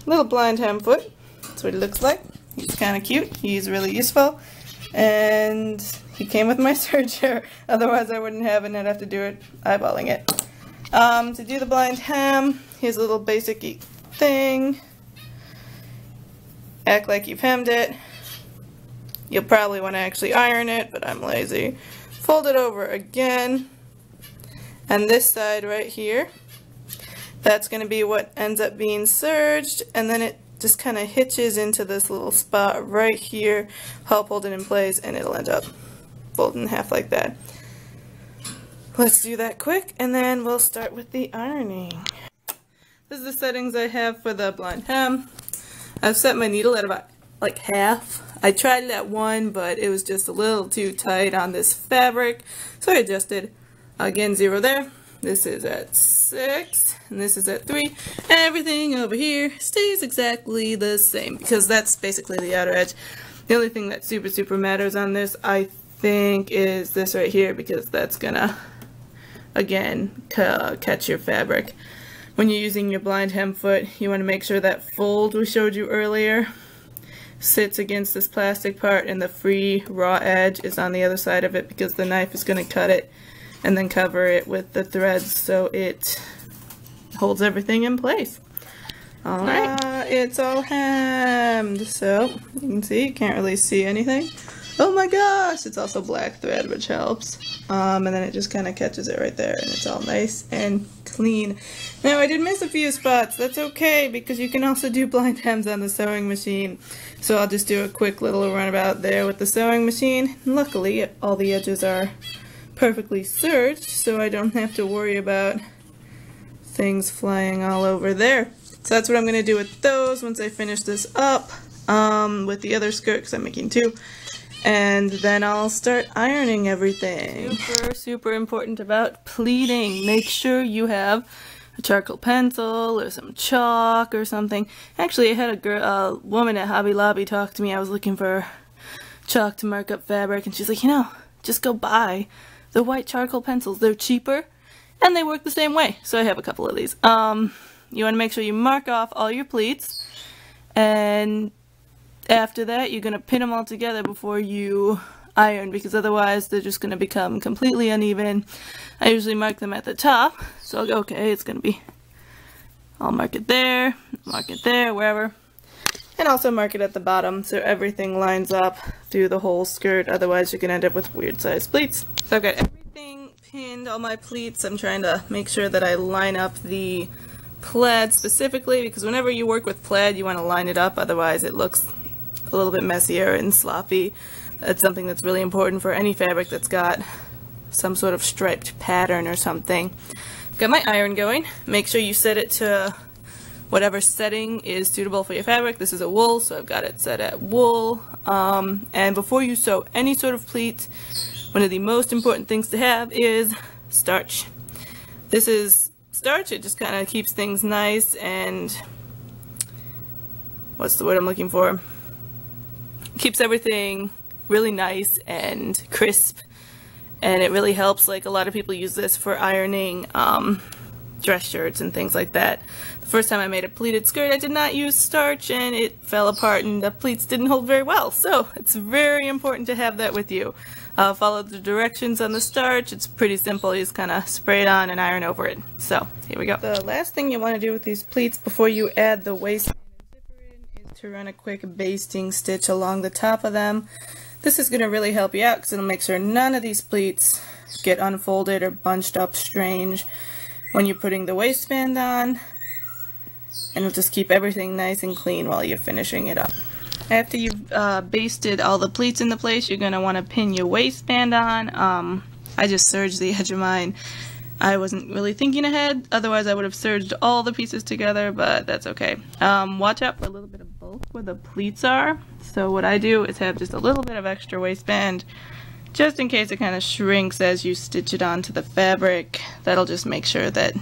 little blind hem foot. That's what he looks like. He's kind of cute. He's really useful. And he came with my serger. Otherwise I wouldn't have it and I'd have to do it eyeballing it. To do the blind hem, here's a little basic thing. Act like you've hemmed it. You'll probably want to actually iron it, but I'm lazy. Fold it over again. And this side right here, that's going to be what ends up being serged, and then it just kind of hitches into this little spot right here, help hold it in place, and it'll end up folded in half like that. Let's do that quick, and then we'll start with the ironing. This is the settings I have for the blind hem. I've set my needle at about like half. I tried it at 1, but it was just a little too tight on this fabric, so I adjusted. Again, 0 there. This is at 6, and this is at 3. Everything over here stays exactly the same, because that's basically the outer edge. The only thing that super matters on this, I think, is this right here, because that's gonna, again, catch your fabric. When you're using your blind hem foot, you want to make sure that fold we showed you earlier sits against this plastic part, and the free raw edge is on the other side of it, because the knife is going to cut it and then cover it with the threads so it holds everything in place. Alright, it's all hemmed, so you can see, you can't really see anything. Oh my gosh, it's also black thread, which helps. And then it just kind of catches it right there, and it's all nice and clean. Now, I did miss a few spots. That's okay, because you can also do blind hems on the sewing machine. So I'll just do a quick little runabout there with the sewing machine. Luckily, all the edges are perfectly serged, so I don't have to worry about things flying all over there. So that's what I'm going to do with those once I finish this up with the other skirt, because I'm making 2. And then I'll start ironing everything. Super important about pleating. Make sure you have a charcoal pencil or some chalk or something. Actually, I had a woman at Hobby Lobby talk to me. I was looking for chalk to mark up fabric, and she's like, you know, just go buy the white charcoal pencils. They're cheaper and they work the same way. So I have a couple of these. You want to make sure you mark off all your pleats, and after that you're going to pin them all together before you iron, because otherwise they're just going to become completely uneven. I usually mark them at the top, so I'll go, okay, it's going to be, I'll mark it there, wherever. And also mark it at the bottom so everything lines up through the whole skirt, otherwise you can end up with weird sized pleats. So I've got everything pinned, all my pleats. I'm trying to make sure that I line up the plaid specifically, because whenever you work with plaid you want to line it up, otherwise it looks a little bit messier and sloppy. That's something that's really important for any fabric that's got some sort of striped pattern or something. Got my iron going. Make sure you set it to whatever setting is suitable for your fabric. This is a wool, so I've got it set at wool. And before you sew any sort of pleat, one of the most important things to have is starch. This is starch. It just kind of keeps things nice and, what's the word I'm looking for? Keeps everything really nice and crisp, and it really helps. Like, a lot of people use this for ironing dress shirts and things like that. The first time I made a pleated skirt, I did not use starch, and it fell apart and the pleats didn't hold very well. So it's very important to have that with you. Follow the directions on the starch. It's pretty simple. You just kind of spray it on and iron over it. So here we go. The last thing you want to do with these pleats before you add the waistband and zipper in is to run a quick basting stitch along the top of them. This is going to really help you out, because it'll make sure none of these pleats get unfolded or bunched up strange when you're putting the waistband on, and it'll just keep everything nice and clean while you're finishing it up. After you've basted all the pleats into place, you're going to want to pin your waistband on. I just serged the edge of mine. I wasn't really thinking ahead, otherwise I would have serged all the pieces together, but that's okay. Watch out for a little bit of bulk where the pleats are. So what I do is have just a little bit of extra waistband, just in case it kind of shrinks as you stitch it onto the fabric. That'll just make sure that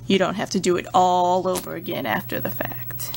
you don't have to do it all over again after the fact.